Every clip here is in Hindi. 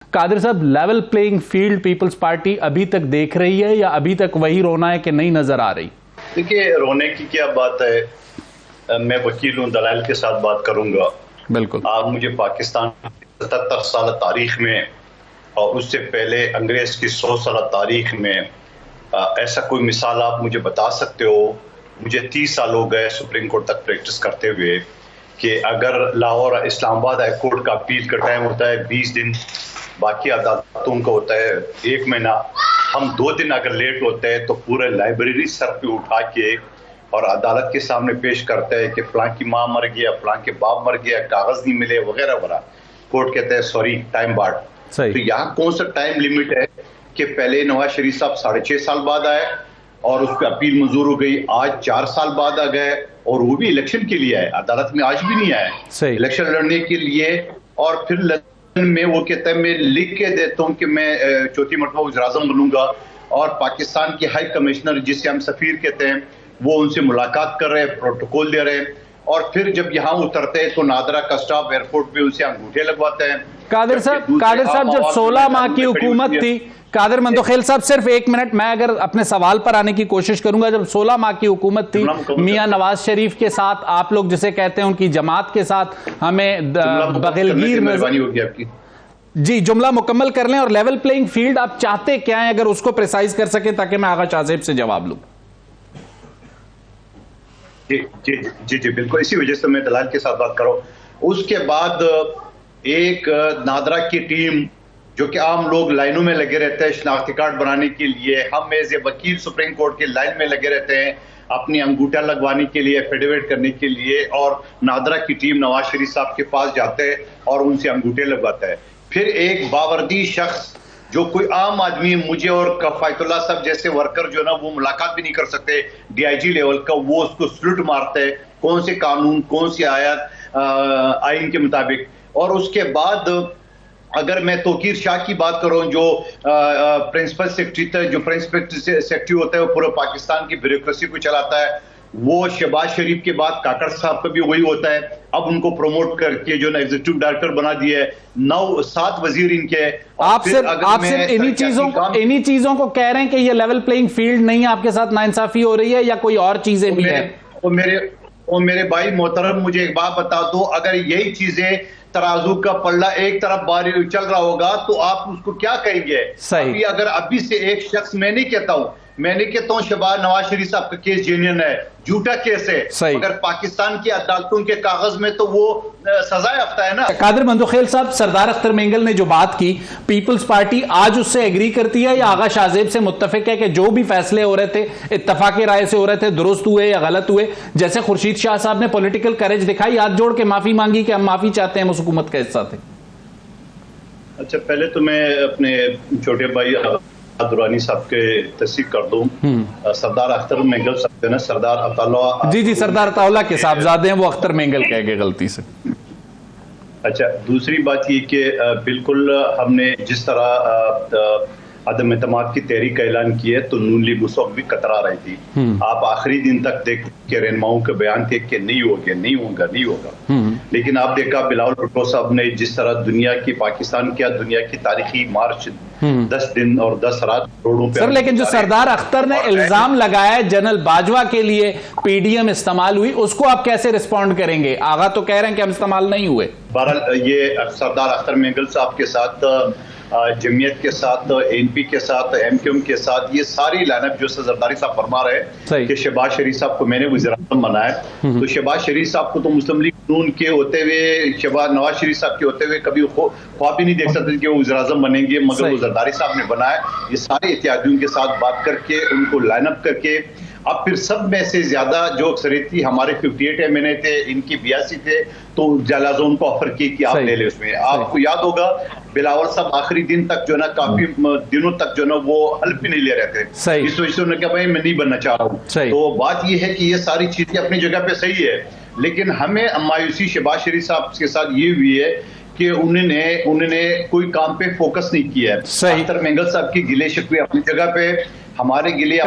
कादिर साहब, level playing field Peoples Party अभी तक देख रही है या अभी तक वही रोना है कि नहीं नजर आ रही? देखिए, रोने की क्या बात है। मैं वकील हूँ, दलाइल के साथ बात करूंगा। बिल्कुल। आप मुझे पाकिस्तान 77 साल तारीख में और उससे पहले अंग्रेज की 100 साल तारीख में ऐसा कोई मिसाल आप मुझे बता सकते हो? मुझे 30 साल हो गए सुप्रीम कोर्ट तक प्रैक्टिस करते हुए कि अगर लाहौर इस्लामाबाद हाई कोर्ट का अपील का टाइम होता है 20 दिन, बाकी अदालतों का होता है 1 महीना, हम 2 दिन अगर लेट होते हैं तो पूरे लाइब्रेरी सर पे उठा के और अदालत के सामने पेश करते हैं कि फलां की माँ मर गया, फलां के बाप मर गया, कागज नहीं मिले वगैरह वगैरह। कोर्ट कहते हैं सॉरी, टाइम बार्ड। तो यहाँ कौन सा टाइम लिमिट है कि पहले नवाज शरीफ साहब 6.5 साल बाद आए और उस पर अपील मंजूर हो गई, आज 4 साल बाद आ गए और वो भी इलेक्शन के लिए आए, अदालत में आज भी नहीं आए इलेक्शन लड़ने के लिए। और फिर लंदन में वो कहते हैं मैं लिख के देता हूँ कि मैं चौथी मरतबा वज़ीर-ए-आज़म बनूंगा, और पाकिस्तान के हाई कमिश्नर जिसे हम सफीर कहते हैं वो उनसे मुलाकात कर रहे हैं, प्रोटोकॉल दे रहे हैं, और फिर जब यहाँ उतरते हैं तो नादरा का स्टाफ एयरपोर्ट पे उनसे अंगूठे लगवाते हैं। कादिर साहब जब 16 माह की हुकूमत थी, कादिर मंतोखेल साहब सिर्फ 1 मिनट, मैं अगर अपने सवाल पर आने की कोशिश करूंगा। जब 16 माह की हुकूमत थी मियां नवाज शरीफ के साथ, आप लोग जिसे कहते हैं उनकी जमात के साथ, हमें बगलगीर में जी जुमला मुकम्मल कर लें और लेवल प्लेइंग फील्ड आप चाहते क्या है, अगर उसको प्रिसाइज कर सके ताकि मैं आगा शाहजेब से जवाब लूं। जी जी जी जी बिल्कुल, इसी वजह से मैं दलाल के साथ बात करूं। उसके बाद एक नादरा की टीम जो कि आम लोग लाइनों में लगे रहते हैं शनाख्ती कार्ड बनाने के लिए, हम एज ए वकील सुप्रीम कोर्ट की लाइन में लगे रहते हैं अपनी अंगूठा लगवाने के लिए, एफिडेविट करने के लिए, और नादरा की टीम नवाज शरीफ साहब के पास जाते हैं और उनसे अंगूठे लगवाता है। फिर एक बावर्दी शख्स जो कोई आम आदमी, मुझे और कफायतुल्ला साहब जैसे वर्कर जो ना वो मुलाकात भी नहीं कर सकते डीआईजी लेवल का, वो उसको सल्यूट मारते हैं कौन से कानून, कौन सी आयत आइन के मुताबिक। और उसके बाद अगर मैं तोकीर शाह की बात करूं जो प्रिंसिपल सेक्रेटरी, जो प्रिंसिपल सेक्रेटरी होता है वो पूरे पाकिस्तान की ब्यूरोक्रेसी को चलाता है, वो शहबाज शरीफ के बाद काकड़ साहब का भी वही होता है। अब उनको प्रमोट करके जो ना एग्जीक्यूटिव डायरेक्टर बना दिए, 9-7 वजीर इनके। आप सिर्फ इन्हीं चीजों को कह रहे हैं कि ये लेवल प्लेइंग फील्ड नहीं है, आपके साथ नाइंसाफी हो रही है या कोई और चीजें भी है? और मेरे भाई मोहतरम, मुझे एक बात बता दो, अगर यही चीजें तराजू का पल्ला एक तरफ बारी चल रहा होगा तो आप उसको क्या कहेंगे? अभी अगर अभी से एक शख्स, मैं नहीं कहता हूं शहबाज नवाज शरीफ साहब का केस जेन्युइन है, झूठा केस है, मगर पाकिस्तान की अदालतों के कागज में तो वो सजा याफ्ता है ना। कादिर मंतोखेल साहब, सरदार अख्तर मेंगल ने जो बात की, पीपल्स पार्टी आज उससे एग्री करती है या आगा शाहजेब से मुत्तफिक है कि जो भी फैसले हो रहे थे इत्तफाक राय से हो रहे थे, दुरुस्त हुए या गलत हुए? जैसे खुर्शीद शाह साहब ने पॉलिटिकल करेज दिखाई, हाथ जोड़ के माफी मांगी कि हम माफी चाहते हैं, हम उस हुकूमत का हिस्सा थे। अच्छा, पहले तो मैं अपने छोटे भाई दुरानी साहब के तस्दीक कर दूं। सरदार अख्तर मेंगल साहब ना, सरदार अताउल्लाह, जी सरदार अताउल्लाह के साहबजादे हैं, वो अख्तर मेंगल कह गए गलती से। अच्छा, दूसरी बात ये कि बिल्कुल हमने जिस तरह अदम एतमाद की तहरीक का ऐलान किया तो नून लीग उस वक्त भी कतरा रही थी। आप आखिरी दिन तक देख के रहनुमाओं के बयान थे कि नहीं होगा नहीं होगा नहीं होगा, लेकिन आप देखा बिलावल भुट्टो साहब ने जिस तरह दुनिया की, पाकिस्तान क्या दुनिया की तारीखी मार्च 10 दिन और 10 रात रोडों पे। सर, लेकिन जो सरदार अख्तर ने इल्जाम लगाया जनरल बाजवा के लिए पीडीएम इस्तेमाल हुई, उसको आप कैसे रिस्पॉन्ड करेंगे? आगा तो कह रहे हैं कि हम इस्तेमाल नहीं हुए। बहरहाल ये सरदार अख्तर मेंगल साहब के साथ, जमीयत के साथ, एनपी के साथ, एमक्यूएम के साथ, ये सारी लाइनअप जो जरदारी साहब फरमा रहे कि शहबाज शरीफ साहब को मैंने वज़ीर-ए-आज़म बनाया, तो शहबाज शरीफ साहब को तो मुस्लिम लीग नून के होते हुए, शहबाज नवाज शरीफ साहब के होते हुए कभी ख्वाब भी नहीं देख सकते कि वो वज़ीर-ए-आज़म बनेंगे, मगर वो जरदारी साहब ने बनाया। ये सारे इत्यादियों के साथ बात करके, उनको लाइनअप करके, अब फिर सब में से ज्यादा जो अक्सरियत थी हमारे 58 एमएनए थे, इनकी 82 थे, तो जलाजोन को ऑफर की कि आप ले ले उसमें। आपको याद होगा बिलावल साहब आखिरी दिन तक जो ना, काफी दिनों तक जो ना वो हल्फ भी नहीं ले रहे थे, इस वजह से उन्होंने कहा भाई मैं नहीं बनना चाह रहा हूँ। तो बात ये है कि ये सारी चीजें अपनी जगह पे सही है, लेकिन हमें मायूसी शहबाज शरीफ साहब के साथ ये हुई है कि उन्होंने कोई काम पे फोकस नहीं किया है। अख्तर मेंगल साहब की गिले शिकवे अपनी जगह पे, हमारे लिए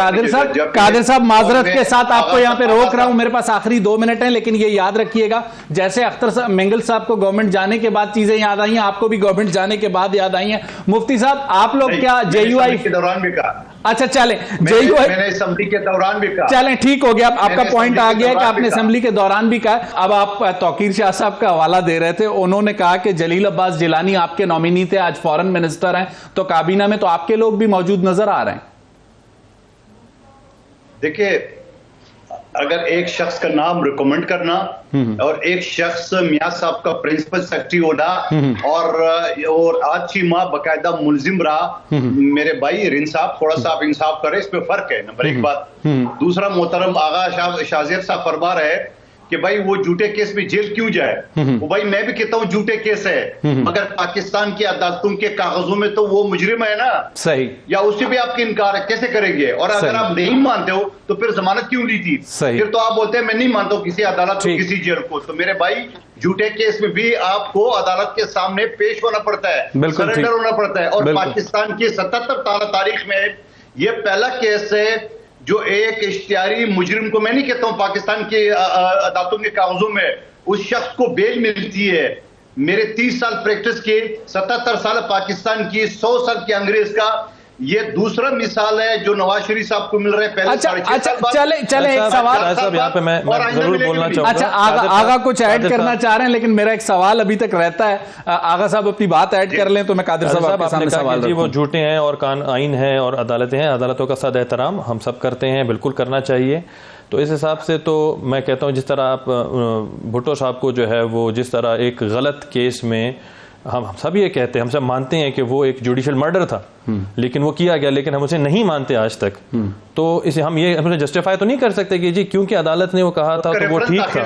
कादिर साहब माजरत के साथ आपको यहाँ पे रोक रहा हूं, मेरे पास आखिरी 2 मिनट हैं, लेकिन ये याद रखिएगा, जैसे अख्तर मेंगल साहब को गवर्नमेंट जाने के बाद चीजें याद आई हैं, आपको भी गवर्नमेंट जाने के बाद याद आई हैं। मुफ्ती साहब आप लोग क्या जेयूआई के दौरान भी कहा? अच्छा चलें, मैंने असेंबली के दौरान भी कहा। चलें ठीक हो गया, आपका पॉइंट आ गया कि आपने असेंबली के दौरान भी कहा। अब आप तौकीर शाह साहब का हवाला दे रहे थे, उन्होंने कहा कि जलील अब्बास जिलानी आपके नॉमिनी थे, आज फॉरेन मिनिस्टर हैं, तो काबीना में तो आपके लोग भी मौजूद नजर आ रहे हैं। देखिए, अगर एक शख्स का नाम रिकमेंड करना और एक शख्स मियां साहब का प्रिंसिपल सेक्रेटरी होना और आज की माँ बाकायदा मुलजिम रहा, मेरे भाई रिन साहब थोड़ा सा आप इंसाफ करें, इस पे फर्क है। नंबर एक बात। दूसरा, मोहतरम आगा शाजिर साहब फरमा रहे हैं कि भाई वो झूठे केस में जेल क्यों जाए। वो भाई मैं भी कहता हूँ झूठे केस है, मगर पाकिस्तान की अदालतों के कागजों में तो वो मुजरिम है ना। सही। या उससे भी आपकी इनकार है, कैसे करेंगे? और अगर आप नहीं मानते हो तो फिर जमानत क्यों ली थी? फिर तो आप बोलते हैं मैं नहीं मानता हूँ किसी अदालत को, किसी जेल को। तो मेरे भाई, झूठे केस में भी आपको अदालत के सामने पेश होना पड़ता है, सरेंडर होना पड़ता है। और पाकिस्तान की 77 तारीख में यह पहला केस है जो एक इश्तिहारी मुजरिम को, मैं नहीं कहता हूं पाकिस्तान के अदालतों के कागजों में, उस शख्स को बेल मिलती है। मेरे 30 साल प्रैक्टिस की, 77 साल पाकिस्तान की, 100 साल के अंग्रेज का, ये दूसरा मिसाल है जो नवाज शरीफ साहब को मिल रहा है। पहले अच्छा चले एक सवाल साहब यहाँ पे मैं जरूर बोलना चाहूंगा। अच्छा आगा कुछ ऐड करना चाह रहे हैं, लेकिन मेरा एक सवाल अभी तक रहता है। आगा साहब अपनी बात ऐड कर लें तो मैं कादिर साहब आपके सामने सवाल जी, वो झूठे हैं और आइन है और अदालतें हैं, अदालतों का सद एहतराम हम सब करते हैं, बिल्कुल करना चाहिए। तो इस हिसाब से तो मैं कहता हूँ जिस तरह आप भुट्टो साहब को जो है वो जिस तरह एक गलत केस में, हम सब ये कहते हैं, हम सब मानते हैं कि वो एक जुडिशियल मर्डर था, लेकिन वो किया गया, लेकिन हम उसे नहीं मानते आज तक। तो इसे हम जस्टिफाई तो नहीं कर सकते कि जी क्योंकि अदालत ने वो कहा था तो वो ठीक था,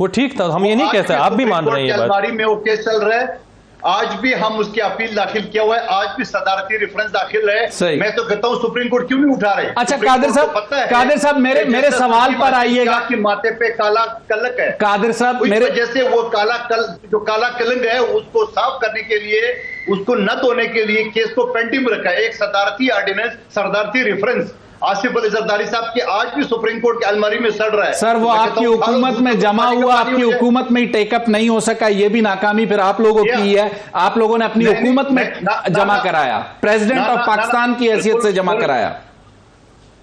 वो ठीक था, हम ये नहीं कहते। आप भी मान रहे हैं ये बात। में वो केस चल रहा है, आज भी हम उसकी अपील दाखिल किया हुआ है, आज भी सदारती रेफरेंस दाखिल है। मैं तो कहता हूँ सुप्रीम कोर्ट क्यों नहीं उठा रहे? अच्छा कादिर साहब मेरे सवाल पर आइएगा कि माथे पे काला कलंक है। कादिर साहब मेरे जैसे वो जो काला कलंक है उसको साफ करने के लिए, उसको न धोने के लिए केस को पेंडिंग में रखा है। एक सदारती ऑर्डिनेंस, सदारती रेफरेंस आसिफ अली जरदारी साहब के आज भी सुप्रीम कोर्ट की अलमारी में सड़ रहा है। सर वो आपकी हुकूमत में जमा हुआ, आपकी हुकूमत में टेकअप नहीं हो सका, ये भी नाकामी फिर आप लोगों की है। आप लोगों ने अपनी हुकूमत में जमा कराया, प्रेसिडेंट ऑफ पाकिस्तान की हैसियत से जमा कराया।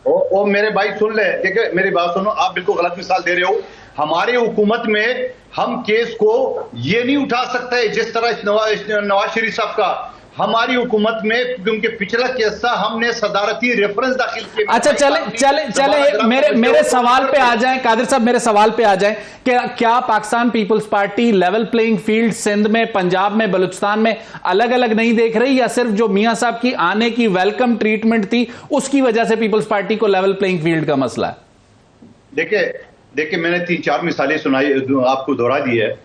ओ मेरे भाई सुन ले, देखिए मेरी बात सुनो, आप बिल्कुल गलत मिसाल दे रहे हो। हमारी हुकूमत में हम केस को ये नहीं उठा सकते जिस तरह नवाज शरीफ साहब का। हमारी हुकूमत में क्योंकि पिछला केस था, हमने सदारती रेफरेंस दाखिल किए। अच्छा चले मेरे सवाल पे आ जाएं कादिर साहब, मेरे सवाल पे आ जाएं कि क्या Pakistan Peoples Party level playing field Sindh में, पंजाब में, बलूचिस्तान में अलग अलग नहीं देख रही, या सिर्फ जो मियां साहब की आने की वेलकम ट्रीटमेंट थी उसकी वजह से पीपल्स पार्टी को लेवल प्लेइंग फील्ड का मसला है? देखिए मैंने 3-4 मिसालें सुनाई, आपको दोहरा दी है।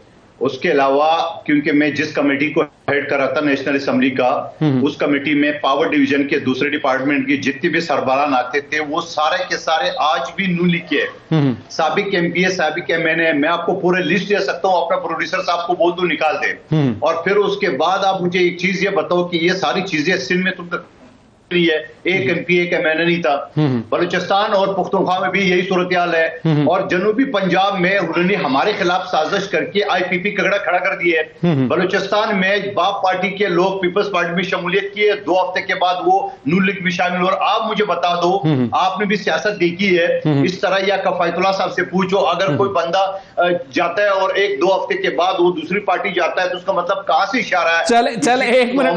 उसके अलावा क्योंकि मैं जिस कमेटी को हेड कर रहा था नेशनल असेंबली का, उस कमेटी में पावर डिवीजन के दूसरे डिपार्टमेंट के जितने भी सरबराह आते थे वो सारे के सारे आज भी नू लिखे, साबिक एमपीए, साबिक एमएनए, मैं आपको पूरे लिस्ट दे सकता हूं, अपना प्रोड्यूसर साहब को बोल दो निकाल दे। और फिर उसके बाद आप मुझे एक चीज ये बताओ कि ये सारी चीजें सिंध में तुम तक है, एक एमपी एक एमएनए नहीं था। बलूचिस्तान और पुख्तनख्वा में भी यही सूरत हाल है। और जनूबी पंजाब में उन्होंने हमारे खिलाफ साजिश करके आईपीपी कगड़ा खड़ा कर दिए है। बलूचिस्तान में बाप पार्टी के लोग पीपल्स पार्टी में शमूलियत किए, 2 हफ्ते के बाद वो नून लीग में शामिल हुए। और आप मुझे बता दो, आपने भी सियासत देखी है, इस तरह या कफायतुल्लाह साहब से पूछो, अगर कोई बंदा जाता है और 1-2 हफ्ते के बाद वो दूसरी पार्टी जाता है तो उसका मतलब कहां से इशारा है? चले 1 मिनट